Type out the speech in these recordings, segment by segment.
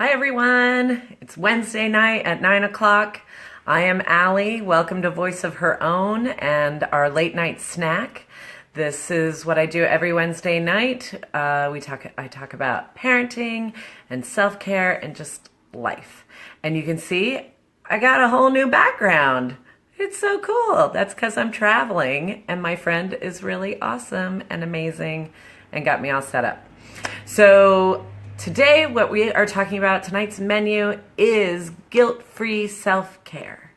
Hi everyone, it's Wednesday night at 9 o'clock. I am Allie. Welcome to Voice of Her Own and our late night snack. This is what I do every Wednesday night. I talk about parenting and self-care and just life. And you can see I got a whole new background. It's so cool. That's because I'm traveling and my friend is really awesome and amazing and got me all set up. So today, what we are talking about, tonight's menu is guilt-free self-care.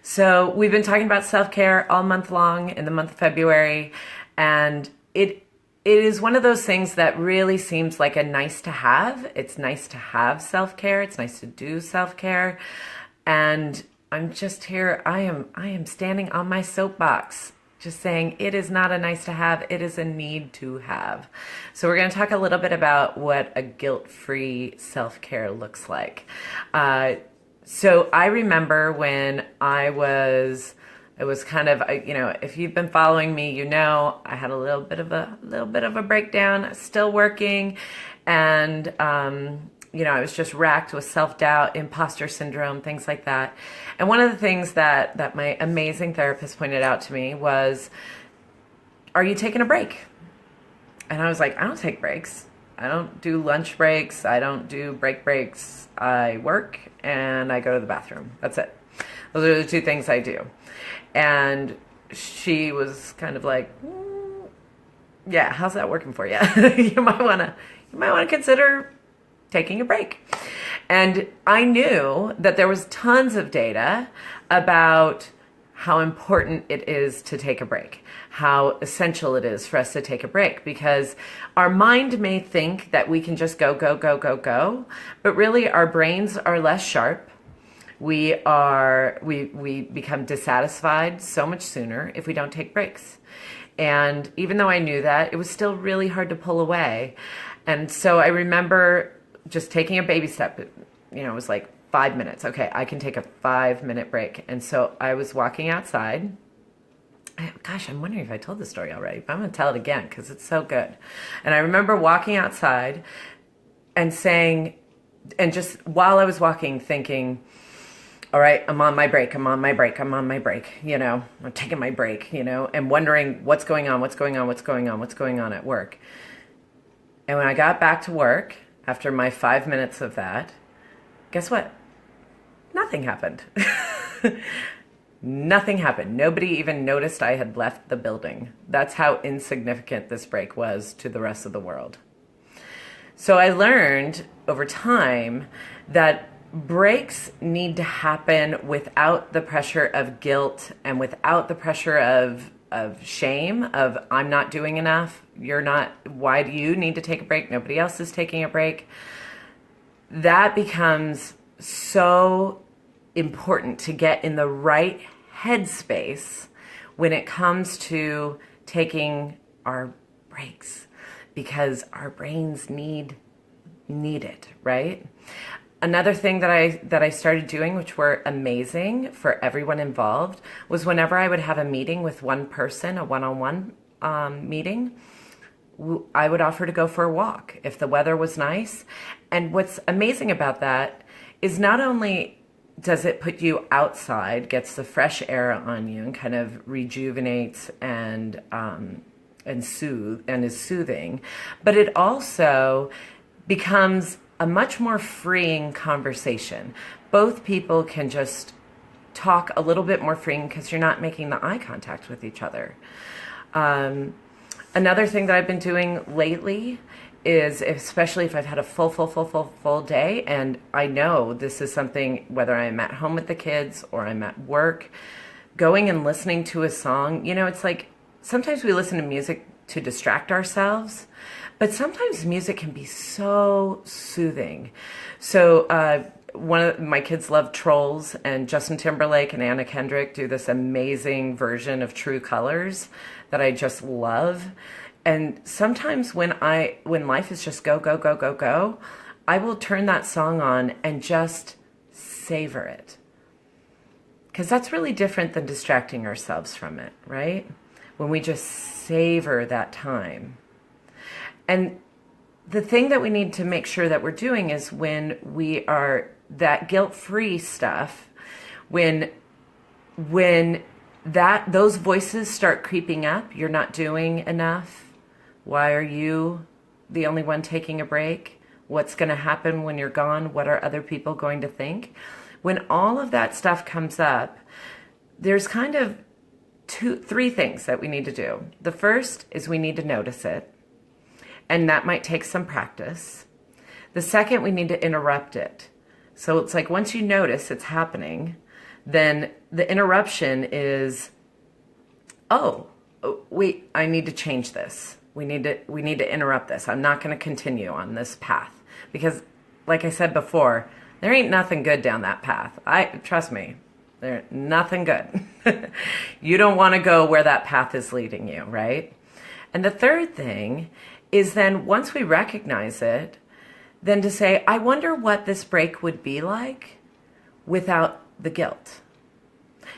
So we've been talking about self-care all month long in the month of February, and it is one of those things that really seems like a nice to have. It's nice to have self-care. It's nice to do self-care. And I'm just here, I am standing on my soapbox, just saying it is not a nice to have, it is a need to have. So we're going to talk a little bit about what a guilt-free self-care looks like. So I remember when it was kind of, if you've been following me, I had a little bit of a breakdown, still working, and I was just racked with self-doubt, imposter syndrome, things like that. And one of the things that my amazing therapist pointed out to me was, are you taking a break? And I was like, I don't take breaks. I don't do lunch breaks. I don't do breaks. I work and I go to the bathroom. That's it. Those are the two things I do. And she was kind of like, yeah, how's that working for you? You might want to consider taking a break. And I knew that there was tons of data about how important it is to take a break, how essential it is for us to take a break, because our mind may think that we can just go, but really our brains are less sharp. We become dissatisfied so much sooner if we don't take breaks. And even though I knew that, it was still really hard to pull away. And so I remember just taking a baby step. It was like 5 minutes. Okay, I can take a 5-minute break. And so I was walking outside. Gosh, I'm wondering if I told this story already, but I'm going to tell it again because it's so good. And I remember walking outside and saying, and just while I was walking, thinking, all right, I'm on my break. I'm taking my break, and wondering what's going on at work. And when I got back to work, after my 5 minutes of that, guess what? Nothing happened. Nothing happened. Nobody even noticed I had left the building. That's how insignificant this break was to the rest of the world. So I learned over time that breaks need to happen without the pressure of guilt and without the pressure of shame, of I'm not doing enough, you're not, why do you need to take a break? Nobody else is taking a break. That becomes so important to get in the right headspace when it comes to taking our breaks, because our brains need it, right? Another thing that I started doing, which were amazing for everyone involved, was whenever I would have a meeting with one person, a one-on-one meeting, I would offer to go for a walk if the weather was nice. And what's amazing about that is not only does it put you outside, gets the fresh air on you and kind of rejuvenates and is soothing, but it also becomes a much more freeing conversation. Both people can just talk a little bit more freeing because you're not making the eye contact with each other. Another thing that I've been doing lately is, especially if I've had a full day, and I know this is something, whether I'm at home with the kids or I'm at work, going and listening to a song, it's like sometimes we listen to music to distract ourselves, but sometimes music can be so soothing. So one of my kids love Trolls, and Justin Timberlake and Anna Kendrick do this amazing version of True Colors that I just love. And sometimes when life is just go, I will turn that song on and just savor it. Because that's really different than distracting ourselves from it, right? When we just savor that time. And the thing that we need to make sure that we're doing is when we are that guilt-free stuff, when those voices start creeping up, you're not doing enough. Why are you the only one taking a break? What's going to happen when you're gone? What are other people going to think? When all of that stuff comes up, there's kind of three things that we need to do. The first is we need to notice it, and that might take some practice. The second, we need to interrupt it. So it's like once you notice it's happening, then the interruption is, oh, wait, I need to change this. We need to interrupt this. I'm not going to continue on this path because, like I said before, there ain't nothing good down that path. Trust me, there's nothing good. You don't want to go where that path is leading you, right? And the third thing is then once we recognize it, then to say, I wonder what this break would be like without the guilt.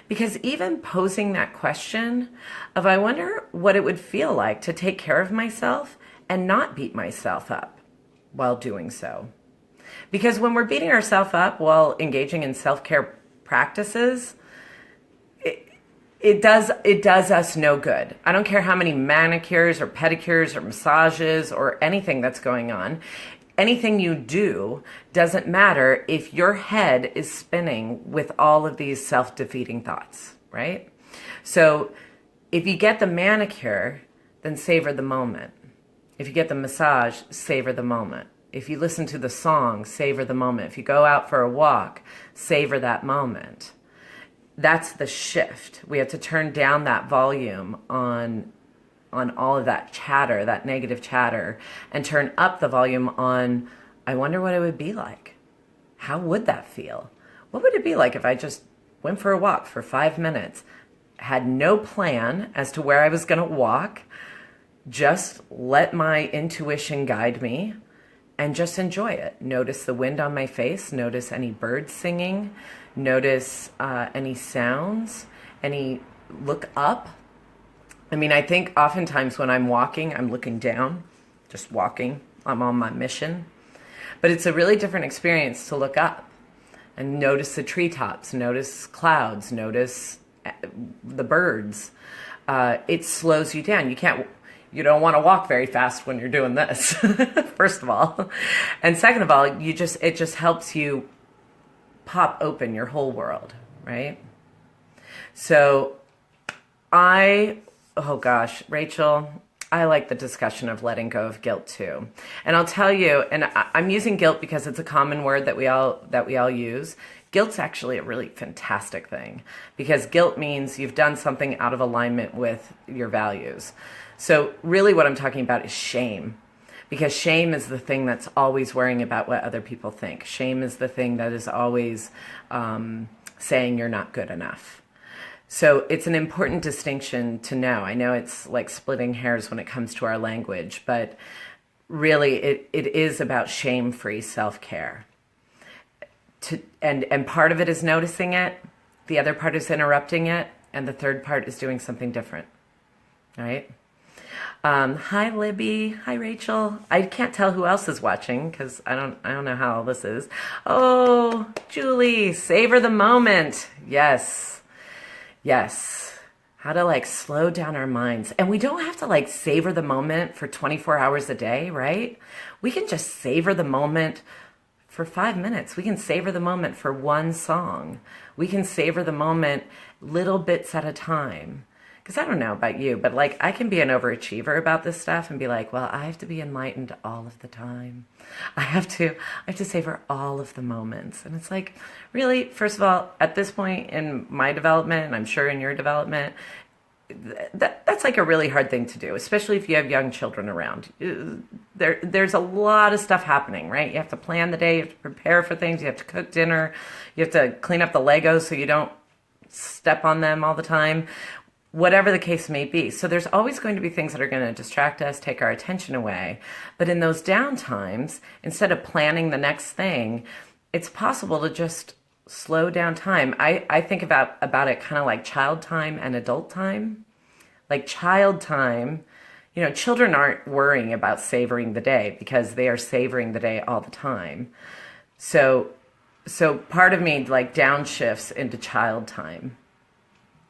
Because even posing that question of, I wonder what it would feel like to take care of myself and not beat myself up while doing so. Because when we're beating ourselves up while engaging in self-care practices, it does us no good. I don't care how many manicures or pedicures or massages or anything that's going on. Anything you do doesn't matter if your head is spinning with all of these self-defeating thoughts, right? So if you get the manicure, then savor the moment. If you get the massage, savor the moment. If you listen to the song, savor the moment. If you go out for a walk, savor that moment. That's the shift. We have to turn down that volume on all of that chatter, that negative chatter, and turn up the volume on, I wonder what it would be like. How would that feel? What would it be like if I just went for a walk for 5 minutes, had no plan as to where I was going to walk, just let my intuition guide me, and just enjoy it. Notice the wind on my face, notice any birds singing, notice any sounds, look up. I mean, I think oftentimes when I'm walking, I'm looking down, just walking. I'm on my mission. But it's a really different experience to look up and notice the treetops, notice clouds, notice the birds. It slows you down. You don't want to walk very fast when you're doing this, first of all. And second of all, it just helps you pop open your whole world, right? So oh gosh, Rachel, I like the discussion of letting go of guilt too. And I'll tell you, and I'm using guilt because it's a common word that we all use. Guilt's actually a really fantastic thing because guilt means you've done something out of alignment with your values. So really what I'm talking about is shame, because shame is the thing that's always worrying about what other people think. Shame is the thing that is always saying you're not good enough. So it's an important distinction to know. I know it's like splitting hairs when it comes to our language, but really it is about shame-free self-care. And part of it is noticing it, the other part is interrupting it, and the third part is doing something different, right? Hi, Libby. Hi, Rachel. I can't tell who else is watching because I don't know how all this is. Oh, Julie, savor the moment. Yes. How to slow down our minds. And we don't have to savor the moment for 24 hours a day, right? We can just savor the moment for 5 minutes. We can savor the moment for one song. We can savor the moment little bits at a time. Because I don't know about you, but I can be an overachiever about this stuff and be like, well, I have to be enlightened all of the time. I have to savor all of the moments. And it's like, really, first of all, at this point in my development, and I'm sure in your development, that's a really hard thing to do, especially if you have young children around. There's a lot of stuff happening, right? You have to plan the day, you have to prepare for things, you have to cook dinner, you have to clean up the Legos so you don't step on them all the time. Whatever the case may be. So there's always going to be things that are going to distract us, take our attention away. But in those down times, instead of planning the next thing, it's possible to just slow down time. I think about it kind of like child time and adult time. Like child time, children aren't worrying about savoring the day because they are savoring the day all the time. So, so part of me like downshifts into child time.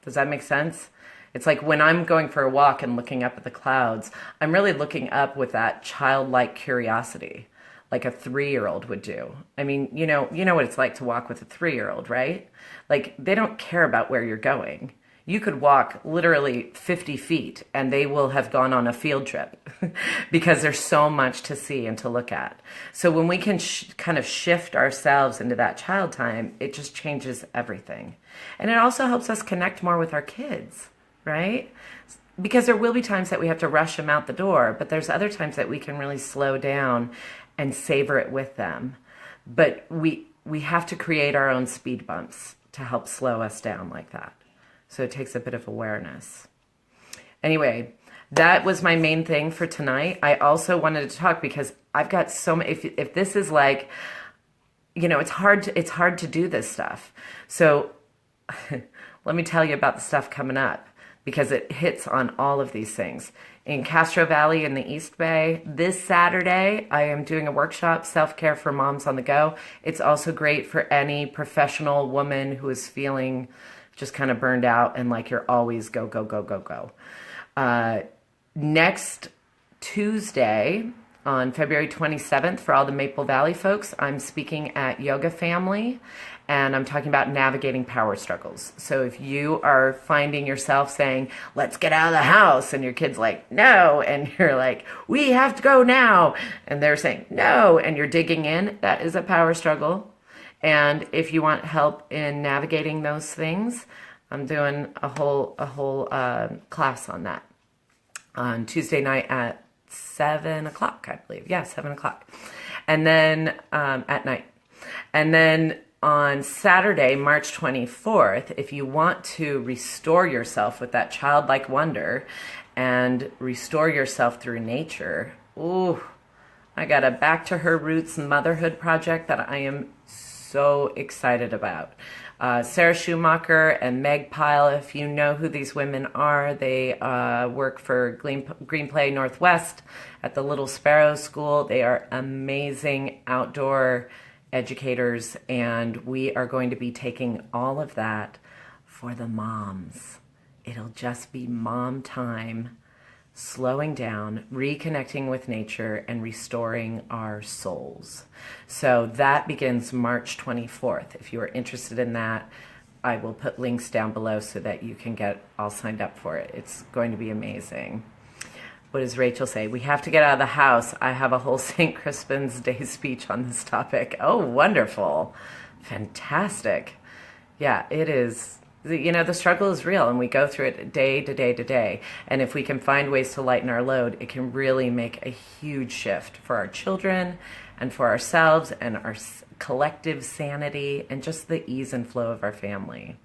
Does that make sense? It's like when I'm going for a walk and looking up at the clouds, I'm really looking up with that childlike curiosity, like a 3-year-old would do. I mean, you know what it's like to walk with a 3-year-old, right? Like they don't care about where you're going. You could walk literally 50 feet and they will have gone on a field trip because there's so much to see and to look at. So when we can kind of shift ourselves into that child time, it just changes everything. And it also helps us connect more with our kids, right? Because there will be times that we have to rush them out the door, but there's other times that we can really slow down and savor it with them. But we have to create our own speed bumps to help slow us down like that. So it takes a bit of awareness. Anyway, that was my main thing for tonight. I also wanted to talk because I've got so many, if this is like, it's hard to do this stuff. So let me tell you about the stuff coming up because it hits on all of these things. In Castro Valley in the East Bay, this Saturday, I am doing a workshop, Self-Care for Moms on the Go. It's also great for any professional woman who is feeling just kind of burned out and like you're always go, go, go, go, go. Next Tuesday on February 27th, for all the Maple Valley folks, I'm speaking at Yoga Family and I'm talking about navigating power struggles. So if you are finding yourself saying, let's get out of the house, and your kid's like, no, and you're like, we have to go now, and they're saying, no, and you're digging in, that is a power struggle. And if you want help in navigating those things, I'm doing a whole class on that on Tuesday night at 7 o'clock, I believe. Yeah, 7 o'clock. And then at night. And then on Saturday, March 24th, if you want to restore yourself with that childlike wonder and restore yourself through nature, ooh, I got a Back to Her Roots motherhood project that I am so excited about. Sarah Schumacher and Meg Pyle, if you know who these women are, they work for Greenplay Northwest at the Little Sparrow School. They are amazing outdoor educators, and we are going to be taking all of that for the moms. It'll just be mom time, slowing down, reconnecting with nature, and restoring our souls. So that begins March 24th. If you are interested in that, I will put links down below so that you can get all signed up for it. It's going to be amazing. What does Rachel say? We have to get out of the house. I have a whole St. Crispin's Day speech on this topic. Oh, wonderful. Fantastic. Yeah, it is. The struggle is real, and we go through it day to day to day. And if we can find ways to lighten our load, it can really make a huge shift for our children and for ourselves and our collective sanity and just the ease and flow of our family.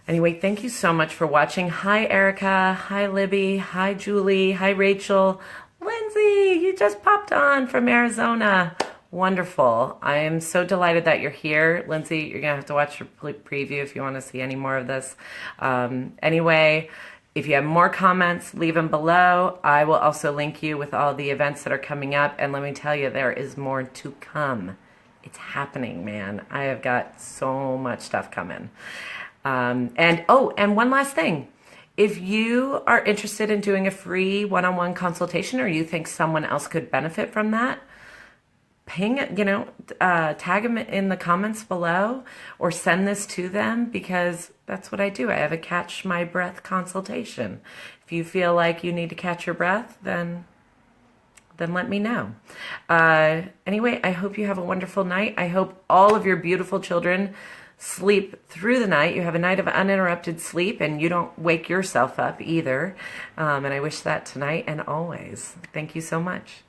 Anyway, thank you so much for watching. Hi, Erica. Hi, Libby. Hi, Julie. Hi, Rachel. Lindsay, you just popped on from Arizona. Wonderful. I am so delighted that you're here. Lindsay, you're going to have to watch your preview if you want to see any more of this. Anyway, if you have more comments, leave them below. I will also link you with all the events that are coming up. And let me tell you, there is more to come. It's happening, man. I have got so much stuff coming. And one last thing. If you are interested in doing a free one-on-one consultation, or you think someone else could benefit from that, tag them in the comments below or send this to them, because that's what I do. I have a catch my breath consultation. If you feel like you need to catch your breath, then let me know. Anyway, I hope you have a wonderful night. I hope all of your beautiful children sleep through the night. You have a night of uninterrupted sleep and you don't wake yourself up either. And I wish that tonight and always. Thank you so much.